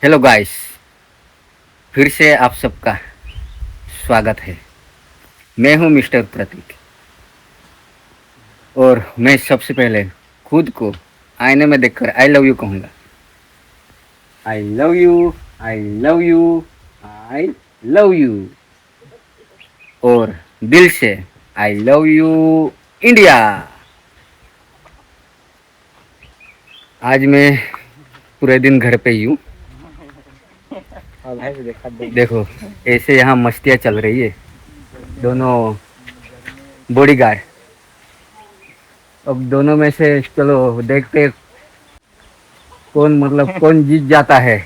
Hello guys, फिर से आप सबका स्वागत है। मैं हूं मिस्टर प्रतीक और मैं सबसे पहले खुद को आईने में देखकर आई लव यू कहूँगा। I love you, I love you, I love you. और दिल से आई लव यू इंडिया। आज मैं पूरे दिन घर पे ही हूँ। देखो ऐसे यहाँ मस्तियाँ चल रही है, दोनों बॉडीगार्ड। अब दोनों में से चलो देखते कौन जीत जाता है।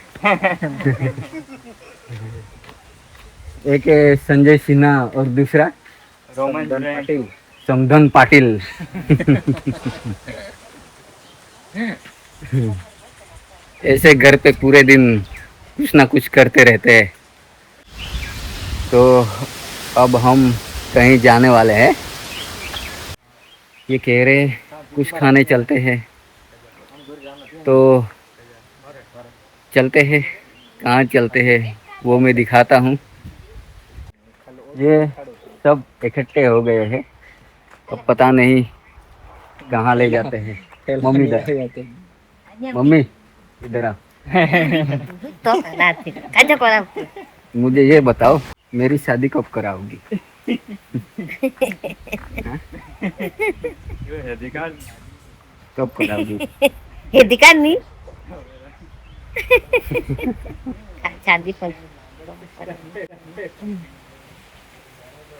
एक है संजय सिन्हा और दूसरा समधन पाटिल। ऐसे घर पे पूरे दिन कुछ ना कुछ करते रहते हैं। तो अब हम कहीं जाने वाले हैं। ये कह रहे कुछ खाने चलते हैं, तो चलते हैं। कहाँ चलते हैं वो मैं दिखाता हूँ। ये सब इकट्ठे हो गए हैं, अब पता नहीं कहाँ ले जाते हैं। मम्मी मम्मी इधर आ। मुझे ये बताओ, मेरी शादी कब कराओगी? कब कराओगी? नहीं शादी पर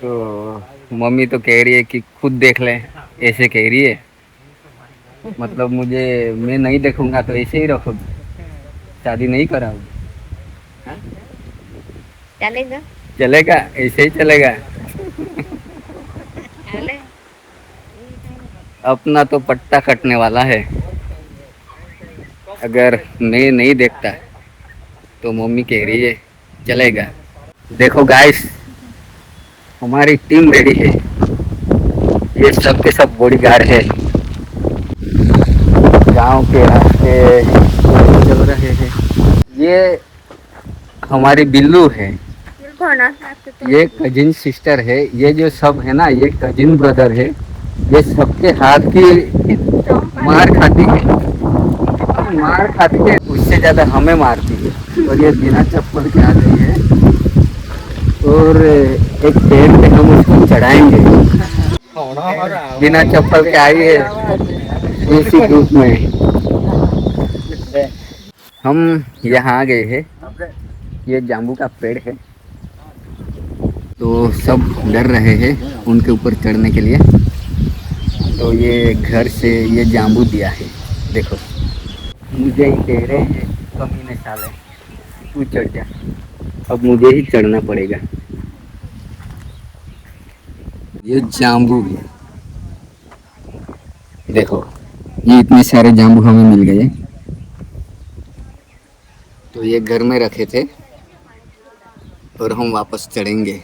तो मम्मी तो कह रही है कि खुद देख ले, ऐसे कह रही है। मतलब मैं नहीं देखूंगा तो ऐसे ही रखोगी, शादी नहीं कराओगी? चलेगा चलेगा, ऐसे ही चलेगा। चले। अपना तो पट्टा कटने वाला है। अगर मैं नहीं देखता तो मम्मी कह रही है चलेगा। देखो गाइस, हमारी टीम रेडी है। ये सब के सब बॉडीगार्ड है। गांव के रास्ते चल रहे हैं। ये हमारी बिल्लू है, ये कजिन सिस्टर है। ये जो सब है ना, ये कजिन ब्रदर है। ये सबके हाथ की मार खाती है, मार खाती है, उससे ज्यादा हमें मारती है। और ये बिना चप्पल के आ गई है और एक पेड़ पे हम उसको चढ़ाएंगे। बिना चप्पल के आई है इसी ग्रुप में। हम यहाँ आ गए हैं। ये जाम्बू का पेड़ है, तो सब डर रहे हैं उनके ऊपर चढ़ने के लिए। तो ये घर से ये जाम्बू दिया है। देखो मुझे ही कह रहे हैं कमीने साले, तू चढ़ जा। अब मुझे ही चढ़ना पड़ेगा। ये जाम्बू है, देखो ये इतने सारे जाम्बू हमें मिल गए। तो ये घर में रखे थे और हम वापस चढ़ेंगे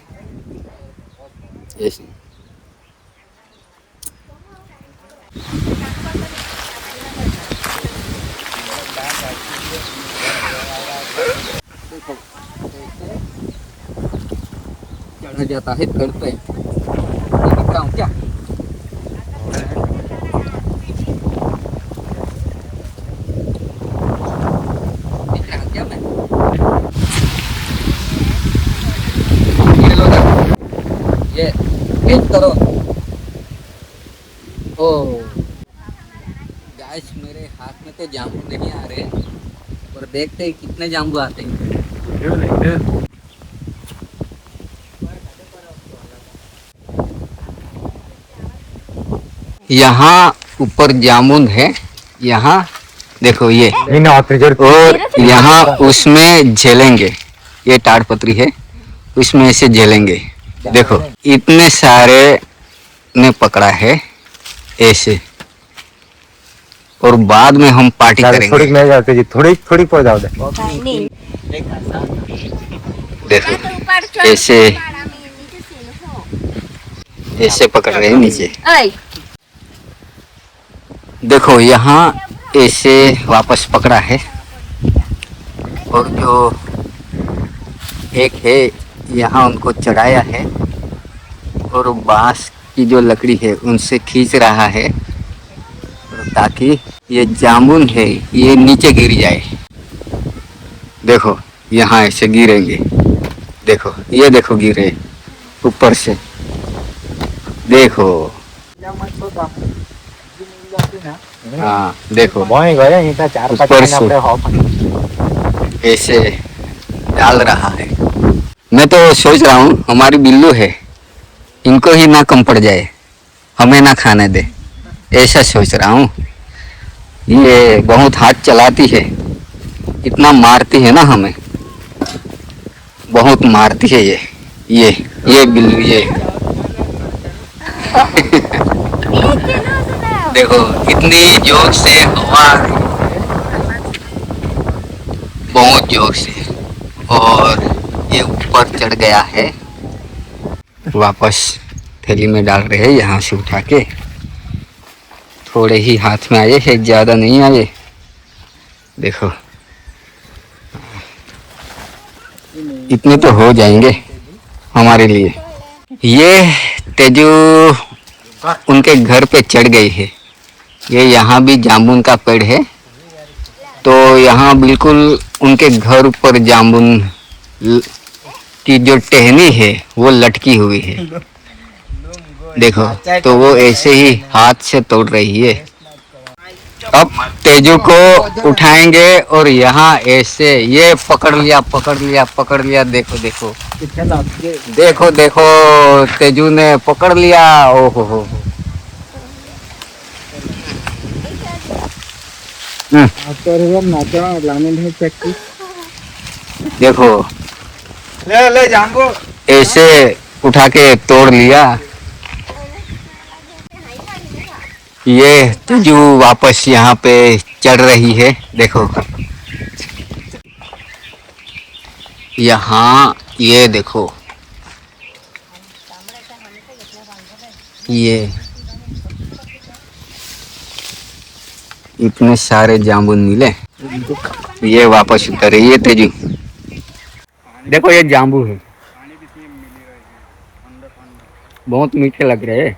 ऐसे। चढ़ा जाता है पेड़ पे। क्या क्या मैं ये करो। ओ गाइस, मेरे हाथ में तो जामुन नहीं आ रहे, पर देखते हैं कितने जामुन आते हैं। यहाँ ऊपर जामुन है, यहाँ देखो ये। और यहाँ उसमें झेलेंगे, ये ताड़पत्री है, उसमें ऐसे झेलेंगे। देखो इतने सारे ने पकड़ा है ऐसे, और बाद में हम पार्टी करेंगे। थोड़ी नहीं जाते जी, थोड़ी थोड़ी पड़ जाओ दे। देखो ऐसे ऐसे पकड़ रहे हैं नीचे। देखो यहाँ ऐसे वापस पकड़ा है, और जो एक है यहाँ उनको चढ़ाया है और बांस की जो लकड़ी है उनसे खींच रहा है ताकि ये जामुन है ये नीचे गिर जाए। देखो यहाँ ऐसे गिरेंगे, देखो ये देखो गिरे ऊपर से, देखो हाँ देखो मोय गए नहीं था 4-5 ऊपर महीना से। अपने हॉप ऐसे डाल रहा है। मैं तो सोच रहा हूँ हमारी बिल्लू है इनको ही ना कम पड़ जाए, हमें ना खाने दे, ऐसा सोच रहा हूँ। ये बहुत हाथ चलाती है, इतना मारती है ना हमें, बहुत मारती है ये बिल्लू ये देखो कितनी जोर से हवा आ रही है, बहुत जोर से, और ये ऊपर चढ़ गया है। वापस थैली में डाल रहे हैं यहाँ से उठा के, थोड़े ही हाथ में आए हैं, ज़्यादा नहीं आए। देखो इतने तो हो जाएंगे हमारे लिए। ये तेजू उनके घर पे चढ़ गई है। ये यहाँ भी जामुन का पेड़ है, तो यहाँ बिल्कुल उनके घर ऊपर जामुन की जो टहनी है वो लटकी हुई है। देखो तो वो ऐसे ही हाथ से तोड़ रही है। अब तेजू को उठाएंगे और यहाँ ऐसे ये पकड़ लिया, देखो देखो देखो देखो तेजू ने पकड़ लिया। ओहो हो देखो ले जांगो ऐसे उठा के तोड़ लिया। ये तेजू वापस यहाँ पे चढ़ रही है। देखो यहाँ ये देखो ये इतने सारे जामुन मिले, ये वापस उतर रही है तेजू। देखो ये जाम्बू है, बहुत मीठे लग रहे हैं।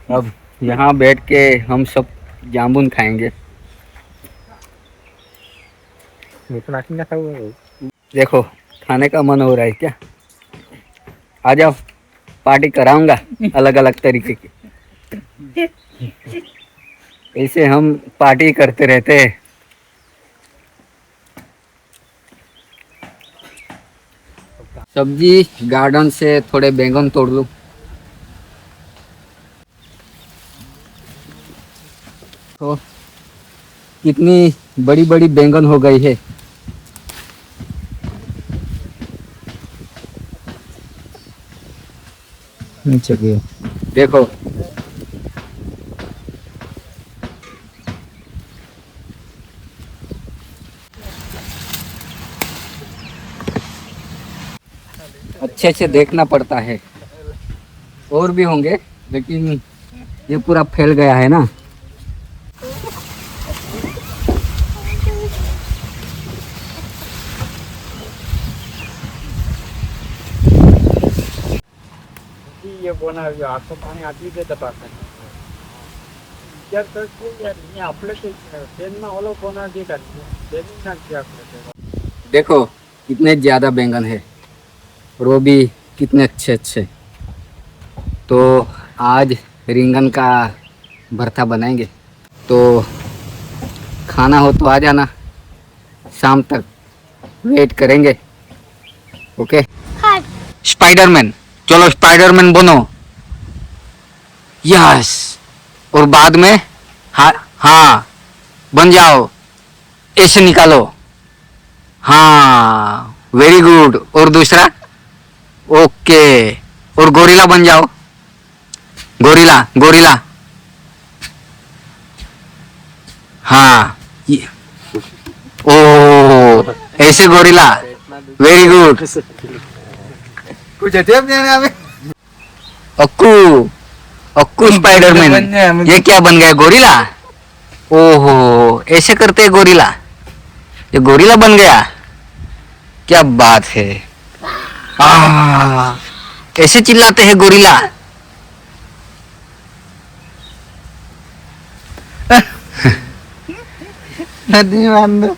अब यहाँ बैठ के हम सब जामुन खाएंगे। देखो खाने का मन हो रहा है क्या? आ जाओ, पार्टी कराऊंगा अलग अलग तरीके की। ऐसे हम पार्टी करते रहते हैं। सब्जी गार्डन से थोड़े बैंगन तोड़ लूं। तो कितनी बड़ी बड़ी बैंगन हो गई है। चलिए देखो अच्छे से देखना पड़ता है, और भी होंगे लेकिन ये पूरा फैल गया है ना। ये बोना आपको पाणी आटली देता पाहता विचार करतो यार मी आपलं ते त्यांना ओलो कोणा देतात त्यांनी सांगते आपलं। देखो कितने ज़्यादा बैंगन है और वो भी कितने अच्छे अच्छे। तो आज रिंगन का भरता बनाएंगे, तो खाना हो तो आ जाना, शाम तक वेट करेंगे। ओके स्पाइडरमैन, चलो स्पाइडरमैन बनो। यस, और बाद में हाँ बन जाओ, ऐसे निकालो। हाँ वेरी गुड। और दूसरा ओके, और गोरिल्ला बन जाओ, गोरिल्ला गोरिल्ला। हाँ ओ ऐसे गोरिल्ला, वेरी गुड। कुछ अजब नहीं है अक्कू अक्कू स्पाइडरमैन, ये क्या बन गया गोरिल्ला? ओहो ऐसे करते हैं गोरिल्ला, ये गोरिल्ला बन गया, क्या बात है। ऐसे चिल्लाते हैं गोरिल्ला। नदी में